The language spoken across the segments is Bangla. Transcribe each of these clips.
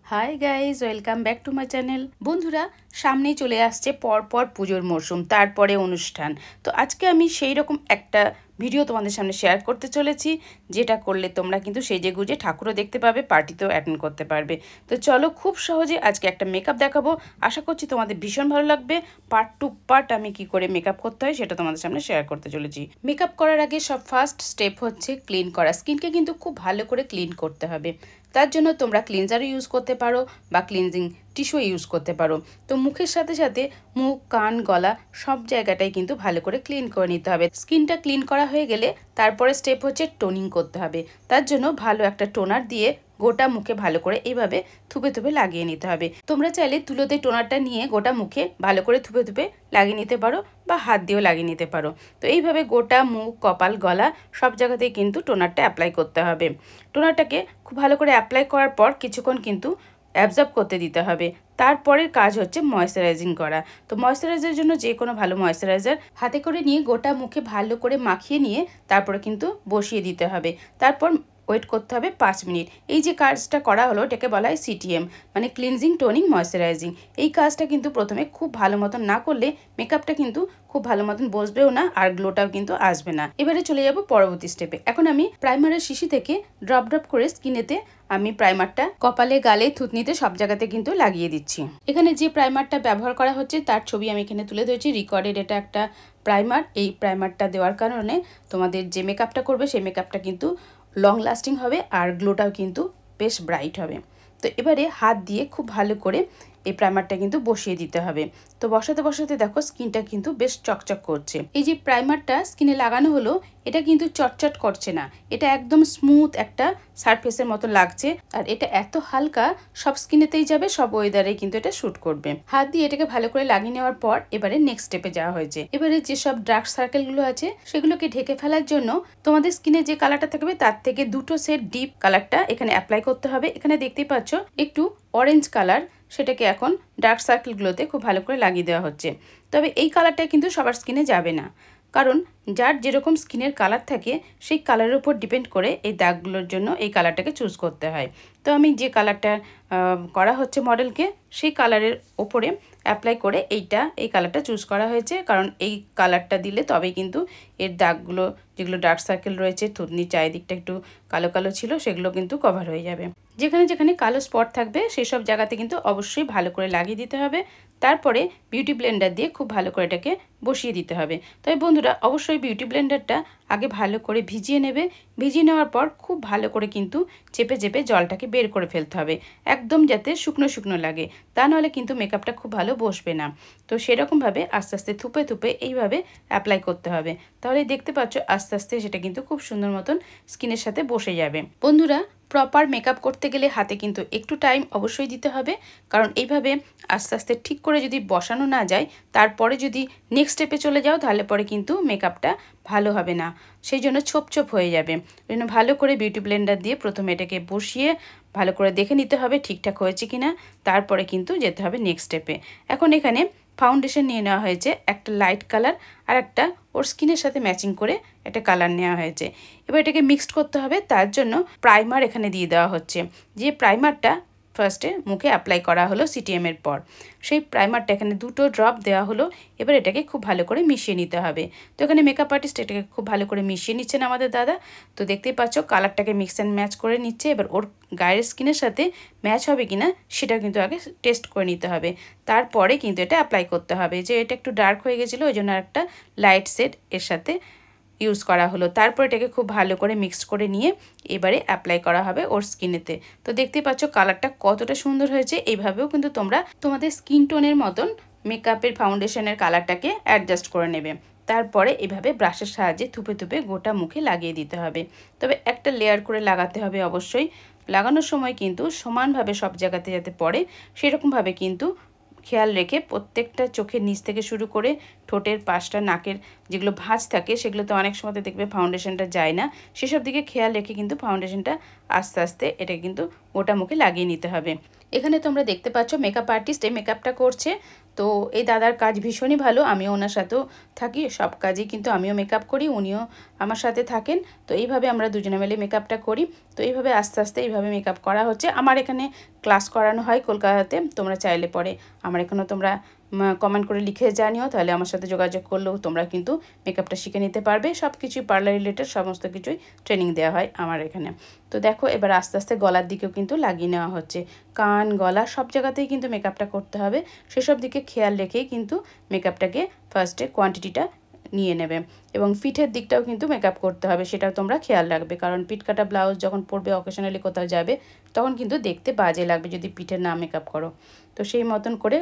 Hi guys, welcome back to my channel. বন্ধুরা, সামনেই চলে আসছে পরপর পুজোর মরশুম, তারপরে অনুষ্ঠান। তো আজকে আমি সেই রকম একটা ভিডিও তোমাদের সামনে শেয়ার করতে চলেছি, যেটা করলে তোমরা কিন্তু সেজে গুজে ঠাকুরও দেখতে পাবে, পার্টিতেও অ্যাটেন্ড করতে পারবে। তো চলো, খুব সহজে আজকে একটা মেকআপ দেখাবো। আশা করছি তোমাদের ভীষণ ভালো লাগবে। পার্ট টু পার্ট আমি কি করে মেকআপ করতে হয় সেটা তোমাদের সামনে শেয়ার করতে চলেছি। মেকআপ করার আগে সব ফার্স্ট স্টেপ হচ্ছে ক্লিন করা। স্কিনকে কিন্তু খুব ভালো করে ক্লিন করতে হবে। তার জন্য তোমরা ক্লিনজারও ইউজ করতে পারো বা ক্লিনজিং টিস্যু ইউজ করতে পারো। তো মুখের সাথে সাথে মুখ, কান, গলা সব জায়গাটাই কিন্তু ভালো করে ক্লিন করে নিতে হবে। স্কিনটা ক্লিন করা হয়ে গেলে তারপরে স্টেপ হচ্ছে টোনিং করতে হবে। তার জন্য ভালো একটা টোনার দিয়ে গোটা মুখে ভালো করে এইভাবে থুপে থুপে লাগিয়ে নিতে হবে। তোমরা চাইলে তুলোতে টোনারটা নিয়ে গোটা মুখে ভালো করে থুপে থুপে লাগিয়ে নিতে পারো বা হাত দিয়েও লাগিয়ে নিতে পারো। তো এইভাবে গোটা মুখ, কপাল, গলা সব জায়গাতেই কিন্তু টোনারটা অ্যাপ্লাই করতে হবে। টোনারটাকে খুব ভালো করে অ্যাপ্লাই করার পর কিছুক্ষণ কিন্তু অ্যাবজর্ব করতে দিতে হবে। তারপরের কাজ হচ্ছে ময়শ্চারাইজিং করা। তো ময়শ্চারাইজারের জন্য যে কোনো ভালো ময়শ্চারাইজার হাতে করে নিয়ে গোটা মুখে ভালো করে মাখিয়ে নিয়ে তারপরে কিন্তু বসিয়ে দিতে হবে। তারপর ওয়েট করতে হবে 5 মিনিট। এই যে কাজটা করা হলো এটাকে বলা হয় সিটিএম, মানে ক্লিনজিং, টোনিং, ময়শ্চারাইজিং। এই কাজটা কিন্তু প্রথমে খুব ভালো মতন না করলে মেকআপটা কিন্তু খুব ভালো মতন বসবেও না, আর গ্লোটাও কিন্তু আসবে না। এবারে চলে যাব পরবর্তী স্টেপে। এখন আমি প্রাইমারের শিশি থেকে ড্রপ ড্রপ করে স্কিনেতে আমি প্রাইমারটা কপালে, গালে, থুতনিতে সব জায়গাতে কিন্তু লাগিয়ে দিচ্ছি। এখানে যে প্রাইমারটা ব্যবহার করা হচ্ছে তার ছবি আমি এখানে তুলে ধরেছি। রিকর্ডেড এটা একটা প্রাইমার। এই প্রাইমারটা দেওয়ার কারণে তোমাদের যে মেকআপটা করবে সেই মেকআপটা কিন্তু লং লাস্টিং হবে আর গ্লোটাও কিন্তু বেশ ব্রাইট হবে। তো এবারে হাত দিয়ে খুব ভালো করে এই প্রাইমারটা কিন্তু বসিয়ে দিতে হবে। তো বসাতে বসাতে দেখো স্কিনটা কিন্তু বেশ চকচক করছে। এই যে প্রাইমারটা স্কিনে লাগানো হলো এটা কিন্তু চটচট করছে না, এটা একদম স্মুথ একটা সারফেসের মতো লাগছে। আর এটা এত হালকা, সব স্কিনেতেই যাবে, সব ওয়েদারে কিন্তু এটা শ্যুট করবে। হাত দিয়ে এটাকে ভালো করে লাগিয়ে নেওয়ার পর এবারে নেক্সট স্টেপে যাওয়া হয়েছে। এবারে যেসব ডার্ক সার্কেলগুলো আছে সেগুলোকে ঢেকে ফেলার জন্য তোমাদের স্কিনে যে কালারটা থাকবে তার থেকে 2টো শেড ডিপ কালারটা এখানে অ্যাপ্লাই করতে হবে। এখানে দেখতেই পাচ্ছ একটু অরেঞ্জ কালার, সেটাকে এখন ডার্ক সার্কেলগুলোতে খুব ভালো করে লাগিয়ে দেওয়া হচ্ছে। তবে এই কালারটা কিন্তু সবার স্কিনে যাবে না, কারণ যার যেরকম স্কিনের কালার থাকে সেই কালারের উপর ডিপেন্ড করে এই দাগগুলোর জন্য এই কালারটাকে চুজ করতে হয়। তো আমি যে কালারটা করা হচ্ছে মডেলকে সেই কালারের ওপরে অ্যাপ্লাই করে এই কালারটা চুজ করা হয়েছে, কারণ এই কালারটা দিলে তবেই কিন্তু এর দাগগুলো, যেগুলো ডার্ক সার্কেল রয়েছে, থুতনির চারিদিকটা একটু কালো কালো ছিল, সেগুলো কিন্তু কভার হয়ে যাবে। যেখানে যেখানে কালো স্পট থাকবে সেসব জায়গাতে কিন্তু অবশ্যই ভালো করে লাগিয়ে দিতে হবে। তারপরে বিউটি ব্লেন্ডার দিয়ে খুব ভালো করে এটাকে বসিয়ে দিতে হবে। তবে বন্ধুরা, অবশ্যই বিউটি ব্লেন্ডারটা আগে ভালো করে ভিজিয়ে নেবে। ভিজিয়ে নেওয়ার পর খুব ভালো করে কিন্তু চেপে চেপে জলটাকে বের করে ফেলতে হবে, একদম যাতে শুকনো শুকনো লাগে, তা নাহলে কিন্তু মেকআপটা খুব ভালো বসবে না। তো সেরকমভাবে আস্তে আস্তে থুপে থুপে এইভাবে অ্যাপ্লাই করতে হবে। তাহলে দেখতে পাচ্ছ আস্তে আস্তে সেটা কিন্তু খুব সুন্দর মতন স্কিনের সাথে বসে যাবে। বন্ধুরা, প্রপার মেকআপ করতে গেলে হাতে কিন্তু একটু টাইম অবশ্যই দিতে হবে, কারণ এইভাবে আস্তে আস্তে ঠিক করে যদি বসানো না যায়, তারপরে যদি নেক্সট স্টেপে চলে যাও তাহলে পরে কিন্তু মেকআপটা ভালো হবে না, সেই জন্য ছোপ ছোপ হয়ে যাবে। ওই জন্য ভালো করে বিউটি ব্লেন্ডার দিয়ে প্রথমে এটাকে বসিয়ে ভালো করে দেখে নিতে হবে ঠিকঠাক হয়েছে কিনা, তারপরে কিন্তু যেতে হবে নেক্সট স্টেপে। এখন এখানে ফাউন্ডেশন নিয়ে নেওয়া হয়েছে, একটা লাইট কালার আর একটা ওর স্কিনের সাথে ম্যাচিং করে একটা কালার নেওয়া হয়েছে। এবার এটাকে মিক্সড করতে হবে, তার জন্য প্রাইমার এখানে দিয়ে দেওয়া হচ্ছে। যে প্রাইমারটা ফার্স্টে মুখে অ্যাপ্লাই করা হলো সিটিএমের পর, সেই প্রাইমারটা এখানে 2টো ড্রপ দেওয়া হলো। এবার এটাকে খুব ভালো করে মিশিয়ে নিতে হবে। তো এখানে মেকআপ আর্টিস্ট এটাকে খুব ভালো করে মিশিয়ে নিচ্ছেন আমাদের দাদা। তো দেখতেই পাচ্ছ কালারটাকে মিক্স অ্যান্ড ম্যাচ করে নিচ্ছে। এবার ওর গায়ের স্কিনের সাথে ম্যাচ হবে কিনা সেটা কিন্তু আগে টেস্ট করে নিতে হবে, তারপরে কিন্তু এটা অ্যাপ্লাই করতে হবে। যে এটা একটু ডার্ক হয়ে গেছিলো ওই জন্য একটা লাইট শেড এর সাথে ইউজ করা হলো। তারপর এটাকে খুব ভালো করে মিক্স করে নিয়ে এবারে অ্যাপ্লাই করা হবে ওর স্কিনেতে। তো দেখতেই পাচ্ছ কালারটা কতটা সুন্দর হয়েছে। এইভাবেও কিন্তু তোমরা তোমাদের স্কিন টোনের মতন মেকআপের ফাউন্ডেশনের কালারটাকে অ্যাডজাস্ট করে নেবে। তারপরে এভাবে ব্রাশের সাহায্যে থুপে থুপে গোটা মুখে লাগিয়ে দিতে হবে। তবে একটা লেয়ার করে লাগাতে হবে অবশ্যই। লাগানোর সময় কিন্তু সমানভাবে সব জায়গাতে যাতে পড়ে সেরকমভাবে কিন্তু খেয়াল রেখে প্রত্যেকটা চোখের নিচ থেকে শুরু করে ঠোঁটের পাশটা, নাকের যেগুলো ভাঁজ থাকে সেগুলোতে অনেক সময় দেখবে ফাউন্ডেশনটা যায় না, সেসব দিকে খেয়াল রেখে কিন্তু ফাউন্ডেশনটা আস্তে আস্তে এটা কিন্তু গোটা মুখে লাগিয়ে নিতে হবে। এখানে তোমরা দেখতে পাচ্ছ মেকআপ আর্টিস্ট এই মেকআপটা করছে। তো এই দাদার কাজ ভীষণই ভালো, আমিও ওনার সাথেও থাকি, সব কাজেই কিন্তু আমিও মেকআপ করি, উনিও আমার সাথে থাকেন। তো এইভাবে আমরা দুজনে মিলে মেকআপটা করি। তো এইভাবে আস্তে আস্তে এইভাবে মেকআপ করা হচ্ছে। আমার এখানে ক্লাস করানো হয় কলকাতাতে, তোমরা চাইলে পরে আমার এখানেও তোমরা কমেন্ট করে লিখে জানিও, তাহলে আমার সাথে যোগাযোগ করলেও তোমরা কিন্তু মেকআপটা শিখে নিতে পারবে। সব কিছুই পার্লার রিলেটেড সমস্ত কিছুই ট্রেনিং দেওয়া হয় আমার এখানে। তো দেখো এবার আস্তে আস্তে গলার দিকেও কিন্তু লাগিয়ে নেওয়া হচ্ছে। কান, গলা সব জায়গাতেই কিন্তু মেকআপটা করতে হবে, সেসব দিকে খেয়াল রেখেই কিন্তু মেকআপটাকে ফার্স্টে কোয়ান্টিটিটা নিয়ে নেবে। এবং পিঠের দিকটাও কিন্তু মেকআপ করতে হবে, সেটাও তোমরা খেয়াল রাখবে, কারণ পিঠ কাটা ব্লাউজ যখন পরবে অকেশনালি কোথাও যাবে তখন কিন্তু দেখতে বাজে লাগবে যদি পিঠের না মেকআপ করো। তো সেই মতন করে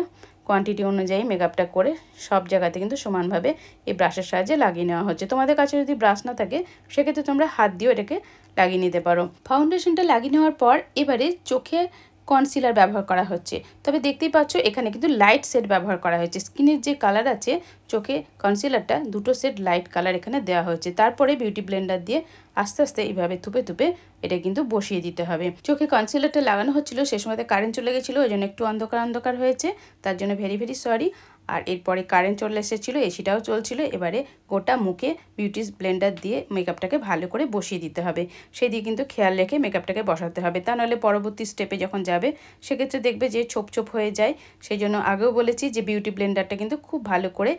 কোয়ান্টিটি অনুযায়ী মেকআপটা করে সব জায়গাতে কিন্তু সমানভাবে এই ব্রাশের সাহায্যে লাগিয়ে নেওয়া হচ্ছে। তোমাদের কাছে যদি ব্রাশ না থাকে সেক্ষেত্রে তোমরা হাত দিয়েও এটাকে লাগিয়ে নিতে পারো। ফাউন্ডেশনটা লাগিয়ে নেওয়ার পর এবারে চোখে কনসিলার ব্যবহার করা হচ্ছে। তবে দেখতেই পাচ্ছ এখানে কিন্তু লাইট শেড ব্যবহার করা হয়েছে। স্কিনের যে কালার আছে চোখে কনসিলারটা দুটো শেড লাইট কালার এখানে দেওয়া হয়েছে। তারপরে বিউটি ব্লেন্ডার দিয়ে আস্তে আস্তে এইভাবে থুপে থুপে এটা কিন্তু বসিয়ে দিতে হবে। চোখে কনসিলারটা লাগানো হচ্ছিল, সে সময়তে কারেন্ট চলে গেছিলো, ওই জন্য একটু অন্ধকার অন্ধকার হয়েছে, তার জন্য ভেরি ভেরি সরি। আর এরপরে কারেন্ট চলে এসেছিলো, এসিটাও চলছিল। এবারে গোটা মুখে বিউটি ব্লেন্ডার দিয়ে মেকআপটাকে ভালো করে বসিয়ে দিতে হবে। সেই দিয়ে কিন্তু খেয়াল রেখে মেকআপটাকে বসাতে হবে, তা নাহলে পরবর্তী স্টেপে যখন যাবে সেক্ষেত্রে দেখবে যে ছোপ ছোপ হয়ে যায়। সেই জন্য আগেও বলেছি যে বিউটি ব্লেন্ডারটা কিন্তু খুব ভালো করে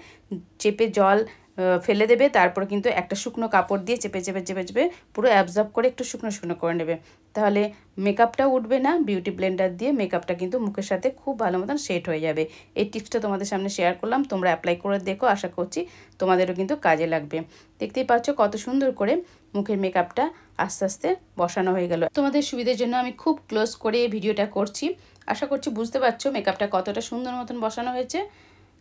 চেপে জল ফেলে দেবে, তারপর কিন্তু একটা শুকনো কাপড় দিয়ে চেপে চেপে চেপে চেপে পুরো অ্যাবজর্ব করে একটু শুকনো শুকনো করে নেবে, তাহলে মেকআপটাও উঠবে না। বিউটি ব্লেন্ডার দিয়ে মেকআপটা কিন্তু মুখের সাথে খুব ভালো মতন সেট হয়ে যাবে। এই টিপসটা তোমাদের সামনে শেয়ার করলাম, তোমরা অ্যাপ্লাই করে দেখো, আশা করছি তোমাদেরও কিন্তু কাজে লাগবে। দেখতেই পাচ্ছ কত সুন্দর করে মুখের মেকআপটা আস্তে আস্তে বসানো হয়ে গেল। তোমাদের সুবিধার জন্য আমি খুব ক্লোজ করে এই ভিডিওটা করছি, আশা করছি বুঝতে পারছো মেকআপটা কতটা সুন্দর মতন বসানো হয়েছে।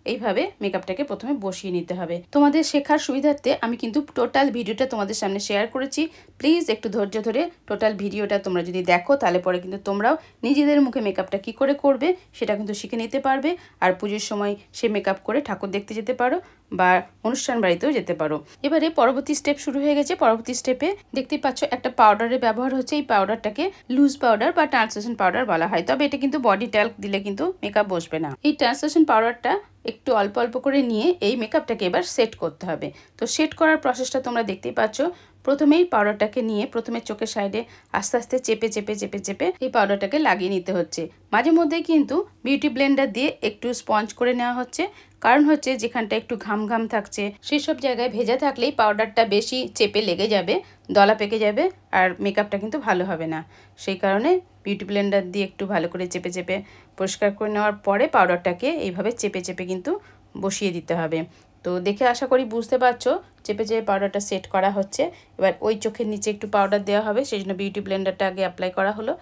এইভাবে মেকআপটাকে প্রথমে বসিয়ে নিতে হবে। তোমাদের শেখার সুবিধার্থে আমি কিন্তু টোটাল ভিডিওটা তোমাদের সামনে শেয়ার করেছি, প্লিজ একটু ধৈর্য ধরে টোটাল ভিডিওটা তোমরা যদি দেখো তাহলে পরে কিন্তু তোমরাও নিজেদের মুখে মেকআপটা কি করে করবে সেটা কিন্তু শিখে নিতে পারবে। আর পুজোর সময় সে মেকআপ করে ঠাকুর দেখতে যেতে পারো বা অনুষ্ঠান বাড়িতেও যেতে পারো। এবারে পরবর্তী স্টেপ শুরু হয়ে গেছে। পরবর্তী স্টেপে দেখতেই পাচ্ছ একটা পাউডারের ব্যবহার হচ্ছে। এই পাউডারটাকে লুজ পাউডার বা ট্রান্সলুসেন্ট পাউডার বলা হয়, তবে এটা কিন্তু বডি ট্যাল্ক দিলে কিন্তু মেকআপ বসবে না। এই ট্রান্সলুসেন্ট পাউডারটা একটু অল্প অল্প করে নিয়ে এই মেকআপটাকে এবার সেট করতে হবে। তো সেট করার প্রসেসটা তোমরা দেখতেই পাচ্ছ। প্রথমেই পাউডারটাকে নিয়ে প্রথমে চোখের সাইডে আস্তে আস্তে চেপে চেপে চেপে চেপে এই পাউডারটাকে লাগিয়ে নিতে হচ্ছে। মাঝে মধ্যে কিন্তু বিউটি ব্লেন্ডার দিয়ে একটু স্পঞ্জ করে নেওয়া হচ্ছে, কারণ হচ্ছে যেখানটা একটু ঘাম ঘাম থাকছে সেসব জায়গায় ভেজা থাকলেই পাউডারটা বেশি চেপে লেগে যাবে, দলা পেকে যাবে, আর মেকআপটা কিন্তু ভালো হবে না। সেই কারণে বিউটি ব্লেন্ডার দিয়ে একটু ভালো করে চেপে চেপে পরিষ্কার করে নেওয়ার পরে পাউডারটাকে এইভাবে চেপে চেপে কিন্তু বসিয়ে দিতে হবে। তো দেখে আশা করি বুঝতে পারছো চেপে চেপে পাউডারটা সেট করা হচ্ছে। এবার ওই চোখের নিচে একটু পাউডার দেওয়া হবে, সেই জন্য বিউটি ব্লেন্ডারটা আগে অ্যাপ্লাই করা হলো,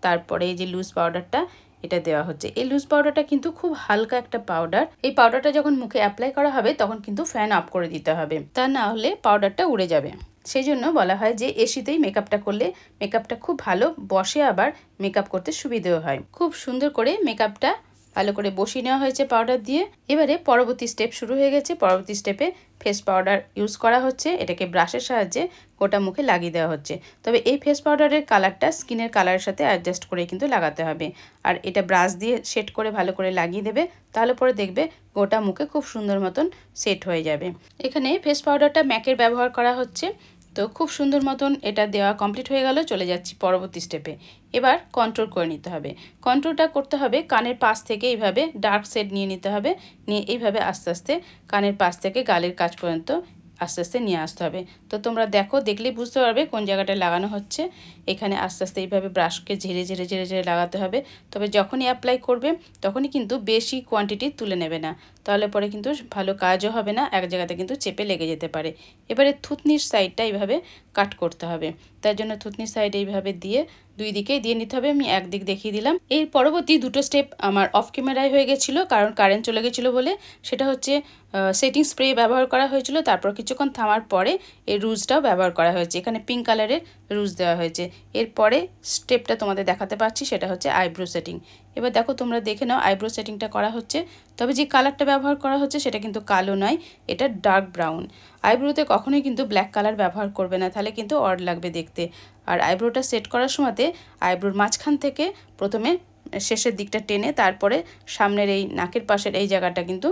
তারপরে এই যে লুজ পাউডারটা এটা দেওয়া হচ্ছে। এই লুজ পাউডারটা কিন্তু খুব হালকা একটা পাউডার। এই পাউডারটা যখন মুখে অ্যাপ্লাই করা হবে তখন কিন্তু ফ্যান অফ করে দিতে হবে, তা না হলে পাউডারটা উড়ে যাবে। সেই জন্য বলা হয় যে এসিতেই মেকআপটা করলে মেকআপটা খুব ভালো বসে, আবার মেকআপ করতে সুবিধেও হয়। খুব সুন্দর করে মেকআপটা ভালো করে বসিয়ে নেওয়া হয়েছে পাউডার দিয়ে। এবারে পরবর্তী স্টেপ শুরু হয়ে গেছে। পরবর্তী স্টেপে ফেস পাউডার ইউজ করা হচ্ছে, এটাকে ব্রাশের সাহায্যে গোটা মুখে লাগিয়ে দেওয়া হচ্ছে। তবে এই ফেস পাউডারের কালারটা স্কিনের কালারের সাথে অ্যাডজাস্ট করে কিন্তু লাগাতে হবে, আর এটা ব্রাশ দিয়ে সেট করে ভালো করে লাগিয়ে দেবে, তাহলে পরে দেখবে গোটা মুখে খুব সুন্দর মতন সেট হয়ে যাবে। এখানে ফেস পাউডারটা ম্যাকের ব্যবহার করা হচ্ছে। তো খুব সুন্দর মতন এটা দেওয়া কমপ্লিট হয়ে গেল। চলে যাচ্ছি পরবর্তী স্টেপে। এবার কন্ট্রোল করে নিতে হবে। কন্ট্রোলটা করতে হবে কানের পাশ থেকে এইভাবে ডার্ক শেড নিয়ে নিতে হবে, নিয়ে এইভাবে আস্তে আস্তে কানের পাশ থেকে গালের কাছ পর্যন্ত আস্তে আস্তে নিয়ে আসতে হবে। তো তোমরা দেখো, দেখলেই বুঝতে পারবে কোন জায়গাটা লাগানো হচ্ছে। এখানে আস্তে আস্তে এইভাবে ব্রাশকে ঝেড়ে ঝেড়ে ঝেড়ে ঝেড়ে লাগাতে হবে। তবে যখনই অ্যাপ্লাই করবে তখনই কিন্তু বেশি কোয়ান্টিটি তুলে নেবে না, তাহলে পরে কিন্তু ভালো কাজও হবে না, এক জায়গাতে কিন্তু চেপে লেগে যেতে পারে। এবারে থুতনির সাইডটা এইভাবে কাট করতে হবে, তার জন্য থুতনির সাইড এইভাবে দিয়ে দুই দিকেই দিয়ে নিতে হবে। আমি একদিক দেখিয়ে দিলাম। এর পরবর্তী দুটো স্টেপ আমার অফ ক্যামেরায় হয়ে গেছিলো, কারণ কারেন্ট চলে গেছিলো বলে। সেটা হচ্ছে সেটিং স্প্রে ব্যবহার করা হয়েছিল, তারপর কিছুক্ষণ থামার পরে এই রুজটাও ব্যবহার করা হয়েছে। এখানে পিঙ্ক কালারের রুজ দেওয়া হয়েছে। এরপরে স্টেপটা তোমাদের দেখাতে পাচ্ছি, সেটা হচ্ছে আইব্রো সেটিং। এবার দেখো, তোমরা দেখে নাও আইব্রো সেটিংটা করা হচ্ছে। তবে যে কালারটা ব্যবহার করা হচ্ছে সেটা কিন্তু কালো নয়, এটা ডার্ক ব্রাউন। আইব্রোতে কখনোই কিন্তু ব্ল্যাক কালার ব্যবহার করবে না, তাহলে কিন্তু অড লাগবে দেখতে। আর আইব্রোটা সেট করার সময়তে আইব্রোর মাঝখান থেকে প্রথমে শেষের দিকটা টেনে তারপরে সামনের এই নাকের পাশের এই জায়গাটা কিন্তু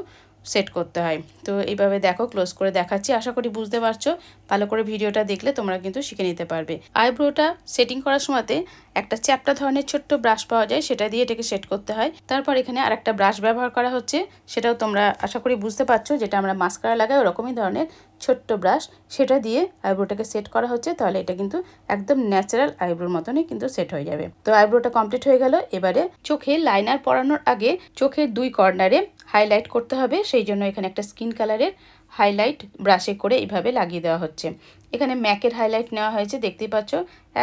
সেট করতে হয়। তো এইভাবে দেখো, ক্লোজ করে দেখাচ্ছি, আশা করি বুঝতে পারছো। ভালো করে ভিডিওটা দেখলে তোমরা কিন্তু শিখে নিতে পারবে। আইব্রোটা সেটিং করার সময়তে একটা চ্যাপ্টা ধরনের ছোট্ট ব্রাশ পাওয়া যায়, সেটা দিয়ে এটাকে সেট করতে হয়। তারপর এখানে আরেকটা ব্রাশ ব্যবহার করা হচ্ছে, সেটাও তোমরা আশা করি বুঝতে পারছো, যেটা আমরা মাস্কারা লাগাই ওরকমই ধরনের ছোট্ট ব্রাশ, সেটা দিয়ে আইব্রোটাকে সেট করা হচ্ছে। তাহলে এটা কিন্তু একদম ন্যাচারাল আইব্রোর মতনই কিন্তু সেট হয়ে যাবে। তো আইব্রোটা কমপ্লিট হয়ে গেল। এবারে চোখে লাইনার পরানোর আগে চোখের দুই কর্নারে হাইলাইট করতে হবে, সেই জন্য এখানে একটা স্কিন কালারের হাইলাইট ব্রাশে করে এইভাবে লাগিয়ে দেওয়া হচ্ছে। এখানে ম্যাকের হাইলাইট নেওয়া হয়েছে, দেখতেই পাচ্ছ,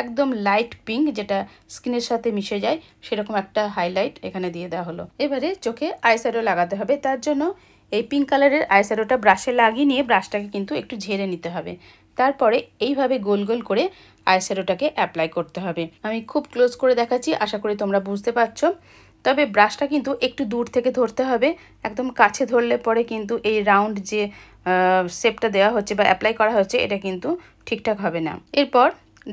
একদম লাইট পিঙ্ক, যেটা স্কিনের সাথে মিশে যায় সেরকম একটা হাইলাইট এখানে দিয়ে দেওয়া হলো। এবারে চোখে আইশ্যাডো লাগাতে হবে, তার জন্য এই পিঙ্ক কালারের আইশ্যাডোটা ব্রাশে লাগিয়ে নিয়ে ব্রাশটাকে কিন্তু একটু ঝেড়ে নিতে হবে। তারপরে এইভাবে গোল গোল করে আইশ্যাডোটাকে অ্যাপ্লাই করতে হবে। আমি খুব ক্লোজ করে দেখাচ্ছি, আশা করি তোমরা বুঝতে পারছো। তবে ব্রাশটা কিন্তু একটু দূর থেকে ধরতে হবে, একদম কাছে ধরলে পরে কিন্তু এই রাউন্ড যে শেপটা দেওয়া হচ্ছে বা অ্যাপ্লাই করা হচ্ছে এটা কিন্তু ঠিকঠাক হবে না। এরপর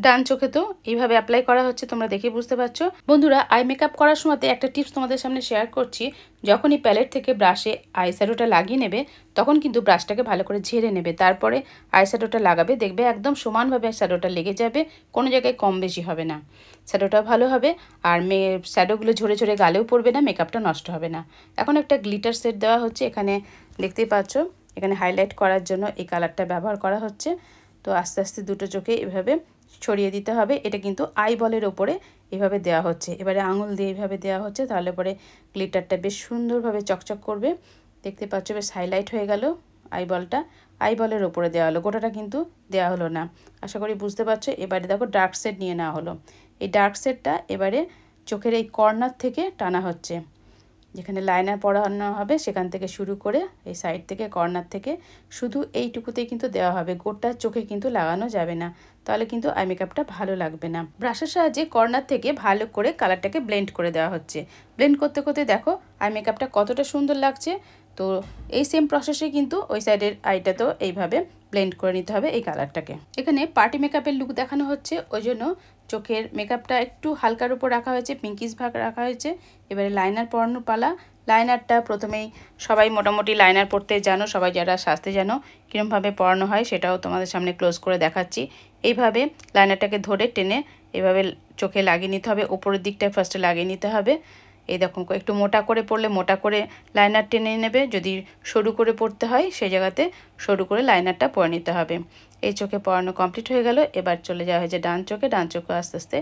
ডান চোখে তো এইভাবে অ্যাপ্লাই করা হচ্ছে, তোমরা দেখে বুঝতে পারছো। বন্ধুরা, আই মেকআপ করার সময় একটা টিপস তোমাদের সামনে শেয়ার করছি। যখনই প্যালেট থেকে ব্রাশে আইশ্যাডোটা লাগিয়ে নেবে তখন কিন্তু ব্রাশটাকে ভালো করে ঝেড়ে নেবে, তারপরে আইশ্যাডোটা লাগাবে, দেখবে একদম সমানভাবে শ্যাডোটা লেগে যাবে, কোনো জায়গায় কম বেশি হবে না, শ্যাডোটা ভালো হবে। আর শ্যাডোগুলো ঝরে ঝরে গালেও পড়বে না, মেকআপটা নষ্ট হবে না। এখন একটা গ্লিটার সেট দেওয়া হচ্ছে, এখানে দেখতেই পাচ্ছ, এখানে হাইলাইট করার জন্য এই কালারটা ব্যবহার করা হচ্ছে। তো আস্তে আস্তে দুটো চোখে এভাবে ছড়িয়ে দিতে হবে। এটা কিন্তু আই বলের ওপরে এভাবে দেওয়া হচ্ছে, এবারে আঙুল দিয়ে এইভাবে দেওয়া হচ্ছে, তাহলে পরে গ্লিটারটা বেশ সুন্দরভাবে চকচক করবে। দেখতে পাচ্ছ বেশ হাইলাইট হয়ে গেল। আইবলটা আইবলের ওপরে দেওয়া হলো, গোটাটা কিন্তু দেওয়া হলো না, আশা করি বুঝতে পারছো। এবারে দেখো ডার্ক সেট নিয়ে নেওয়া হলো, এই ডার্ক সেটটা এবারে চোখের এই কর্নার থেকে টানা হচ্ছে, যেখানে লাইনার পরানো হবে সেখান থেকে শুরু করে এই সাইড থেকে কর্নার থেকে শুধু এইটুকুতেই কিন্তু দেওয়া হবে, গোটা চোখে কিন্তু লাগানো যাবে না, তাহলে কিন্তু আই মেকআপটা ভালো লাগবে না। ব্রাশের সাহায্যে কর্নার থেকে ভালো করে কালারটাকে ব্লেন্ড করে দেওয়া হচ্ছে। ব্লেন্ড করতে করতে দেখো আই মেকআপটা কতটা সুন্দর লাগছে। তো এই সেম প্রসেসে কিন্তু ওই সাইডের আইটাতেও এইভাবে ব্লেন্ড করে নিতে হবে এই কালারটাকে। এখানে পার্টি মেকআপের লুক দেখানো হচ্ছে, ওই জন্য চোখের মেকআপটা একটু হালকার উপর রাখা হয়েছে, পিঙ্কিশ ভাগ রাখা হয়েছে। এবারে লাইনার পরানোর পালা। লাইনারটা প্রথমেই সবাই মোটামুটি লাইনার পরতে জানো, সবাই যারা সাজতে জানো কীরকমভাবে পরানো হয় সেটাও তোমাদের সামনে ক্লোজ করে দেখাচ্ছি। এইভাবে লাইনারটাকে ধরে টেনে এভাবে চোখে লাগিয়ে নিতে হবে, ওপরের দিকটা ফার্স্টে লাগিয়ে নিতে হবে। এই দেখুন, একটু মোটা করে পড়লে মোটা করে লাইনার টেনে নেবে, যদি সরু করে পড়তে হয় সেই জায়গাতে সরু করে লাইনারটা পরে নিতে হবে। এই চোখে পরানো কমপ্লিট হয়ে গেল। এবার চলে যাওয়া হয়েছে ডান চোখে। ডান চোখে আস্তে আস্তে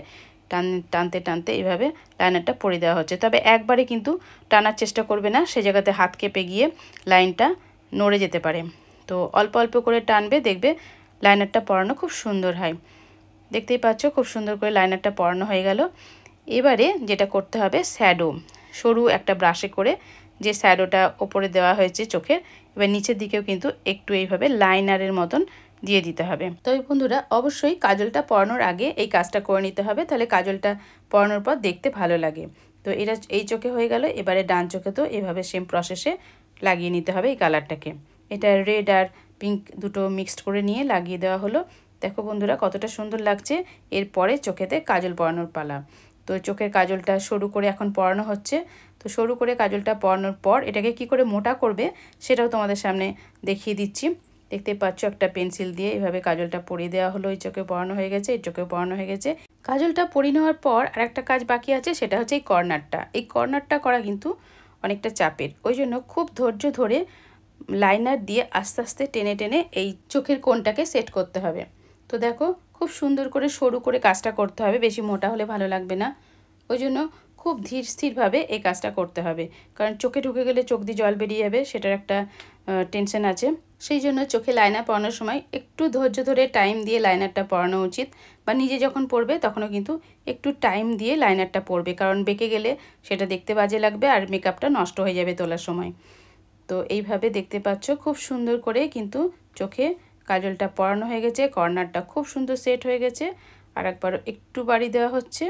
টানতে টানতে এইভাবে লাইনারটা পরিয়ে দেওয়া হচ্ছে, তবে একবারে কিন্তু টানার চেষ্টা করবে না, সে জায়গাতে হাত কেঁপে গিয়ে লাইনটা নড়ে যেতে পারে। তো অল্প অল্প করে টানবে, দেখবে লাইনারটা পরানো খুব সুন্দর হয়। দেখতেই পাচ্ছ খুব সুন্দর করে লাইনারটা পরানো হয়ে গেল। এবারে যেটা করতে হবে, শ্যাডো সরু একটা ব্রাশে করে যে শ্যাডোটা ওপরে দেওয়া হয়েছে চোখের, এবার নিচের দিকেও কিন্তু একটু এইভাবে লাইনারের মতন দিয়ে দিতে হবে। তবে বন্ধুরা, অবশ্যই কাজলটা পরানোর আগে এই কাজটা করে নিতে হবে, তাহলে কাজলটা পরানোর পর দেখতে ভালো লাগে। তো এটা এই চোখে হয়ে গেল। এবারে ডান চোখে তো এভাবে সেম প্রসেসে লাগিয়ে নিতে হবে এই কালারটাকে। এটা রেড আর পিঙ্ক দুটো মিক্সড করে নিয়ে লাগিয়ে দেওয়া হলো। দেখো বন্ধুরা কতটা সুন্দর লাগছে। এরপরে চোখেতে কাজল পরানোর পালা। তো চোখের কাজলটা সরু করে এখন পরানো হচ্ছে। তো সরু করে কাজলটা পরানোর পর এটাকে কি করে মোটা করবে সেটাও তোমাদের সামনে দেখিয়ে দিচ্ছি। দেখতে পাচ্ছ একটা পেন্সিল দিয়ে এভাবে কাজলটা পরিয়ে দেওয়া হলো। এই চোখে পরানো হয়ে গেছে, এই চোখেও পরানো হয়ে গেছে। কাজলটা পরিয়ে নেওয়ার পর আর একটা কাজ বাকি আছে, সেটা হচ্ছে এই কর্নারটা। এই কর্নারটা করা কিন্তু অনেকটা চাপের, ওই জন্য খুব ধৈর্য ধরে লাইনার দিয়ে আস্তে আস্তে টেনে টেনে এই চোখের কোণটাকে সেট করতে হবে। তো দেখো খুব সুন্দর করে সরু করে কাজটা করতে হবে, বেশি মোটা হলে ভালো লাগবে না, ওই জন্য খুব ধীর স্থিরভাবে এই কাজটা করতে হবে। কারণ চোখে ঢুকে গেলে চোখ দিয়ে জল বেরিয়ে যাবে, সেটার একটা টেনশন আছে। সেই জন্য চোখে লাইনার পরানোর সময় একটু ধৈর্য ধরে টাইম দিয়ে লাইনারটা পরানো উচিত, বা নিজে যখন পরবে তখনও কিন্তু একটু টাইম দিয়ে লাইনারটা পরবে, কারণ বেঁকে গেলে সেটা দেখতে বাজে লাগবে আর মেকআপটা নষ্ট হয়ে যাবে তোলার সময়। তো এইভাবে দেখতে পাচ্ছ খুব সুন্দর করে কিন্তু চোখে কাজলটা পরানো হয়ে গেছে, কর্নারটা খুব সুন্দর সেট হয়ে গেছে। আর একবার একটু বাড়িয়ে দেওয়া হচ্ছে,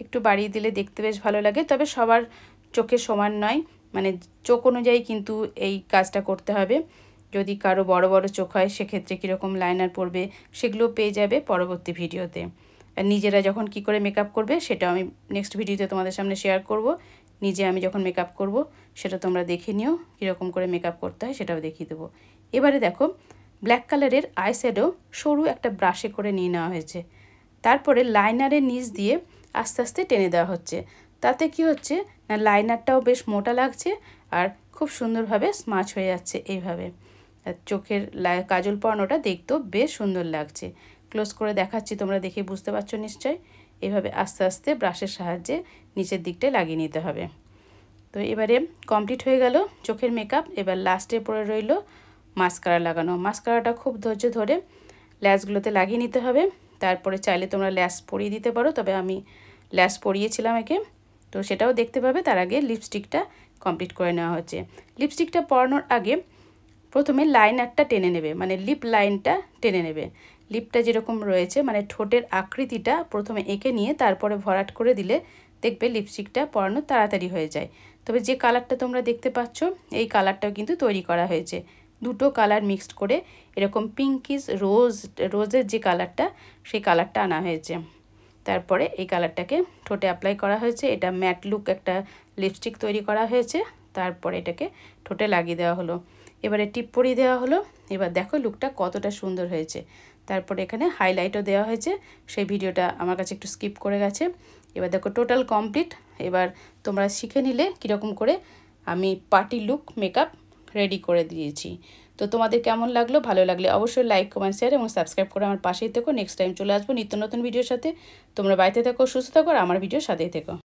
একটু বাড়িয়ে দিলে দেখতে বেশ ভালো লাগে। তবে সবার চোখে সমান নয়, মানে চোখ অনুযায়ী কিন্তু এই কাজটা করতে হবে। যদি কারো বড় বড় চোখ হয় সেক্ষেত্রে কীরকম লাইনার পরবে সেগুলো পেয়ে যাবে পরবর্তী ভিডিওতে। আর নিজেরা যখন কি করে মেকআপ করবে সেটা আমি নেক্সট ভিডিওতে তোমাদের সামনে শেয়ার করব। নিজে আমি যখন মেকআপ করব সেটা তোমরা দেখে নিও, কীরকম করে মেকআপ করতে হয় সেটাও দেখিয়ে দেবো। এবারে দেখো ব্ল্যাক কালারের আই শ্যাডো সরু একটা ব্রাশে করে নিয়ে নেওয়া হয়েছে। তারপরে লাইনারের নিচ দিয়ে আস্তে আস্তে টেনে দেওয়া হচ্ছে। তাতে কি হচ্ছে না, লাইনারটাও বেশ মোটা লাগছে আর খুব সুন্দরভাবে স্মাচ হয়ে যাচ্ছে এইভাবে। আর চোখের কাজল পরানোটা দেখতেও বেশ সুন্দর লাগছে। ক্লোজ করে দেখাচ্ছি, তোমরা দেখে বুঝতে পারছো নিশ্চয়। এভাবে আস্তে আস্তে ব্রাশের সাহায্যে নিচের দিকটায় লাগিয়ে নিতে হবে। তো এবারে কমপ্লিট হয়ে গেল চোখের মেকআপ। এবার লাস্টে পড়ে রইল মাস্কারা লাগানো। মাস্কারাটা খুব ধৈর্য ধরে ল্যাসগুলোতে লাগিয়ে নিতে হবে। তারপরে চাইলে তোমরা ল্যাস পরিয়ে দিতে পারো, তবে আমি ল্যাস পরিয়েছিলাম একে, তো সেটাও দেখতে পাবে। তার আগে লিপস্টিকটা কমপ্লিট করে নেওয়া হচ্ছে। লিপস্টিকটা পরানোর আগে প্রথমে লাইনারটা টেনে নেবে, মানে লিপ লাইনটা টেনে নেবে। লিপটা যেরকম রয়েছে মানে ঠোঁটের আকৃতিটা প্রথমে এঁকে নিয়ে তারপরে ভরাট করে দিলে দেখবে লিপস্টিকটা পরানো তাড়াতাড়ি হয়ে যায়। তবে যে কালারটা তোমরা দেখতে পাচ্ছ এই কালারটাও কিন্তু তৈরি করা হয়েছে, দুটো কালার মিক্সড করে এরকম পিঙ্কিশ রোজের যে কালারটা সেই কালারটা আনা হয়েছে। তারপরে এই কালারটাকে ঠোঁটে অ্যাপ্লাই করা হয়েছে। এটা ম্যাট লুক একটা লিপস্টিক তৈরি করা হয়েছে। তারপরে এটাকে ঠোঁটে লাগিয়ে দেওয়া হলো। এবারে টিপ পরিয়ে দেওয়া হলো। এবার দেখো লুকটা কতটা সুন্দর হয়েছে। তারপরে এখানে হাইলাইটও দেওয়া হয়েছে, সেই ভিডিওটা আমার কাছে একটু স্কিপ করে গেছে। এবার দেখো টোটাল কমপ্লিট। এবার তোমরা শিখে নিলে কীরকম করে আমি পার্টি লুক মেকআপ রেডি করে দিয়েছি। তো তোমাদের কেমন লাগলো? ভালো লাগলে অবশ্যই লাইক, কমেন্ট, শেয়ার এবং সাবস্ক্রাইব করে আমার পাশেই থেকো। নেক্সট টাইম চলে আসবো নিত্য নতুন ভিডিওর সাথে। তোমরা বাড়িতে থেকো, সুস্থ থাকো আর আমার ভিডিওর সাথেই থেকো।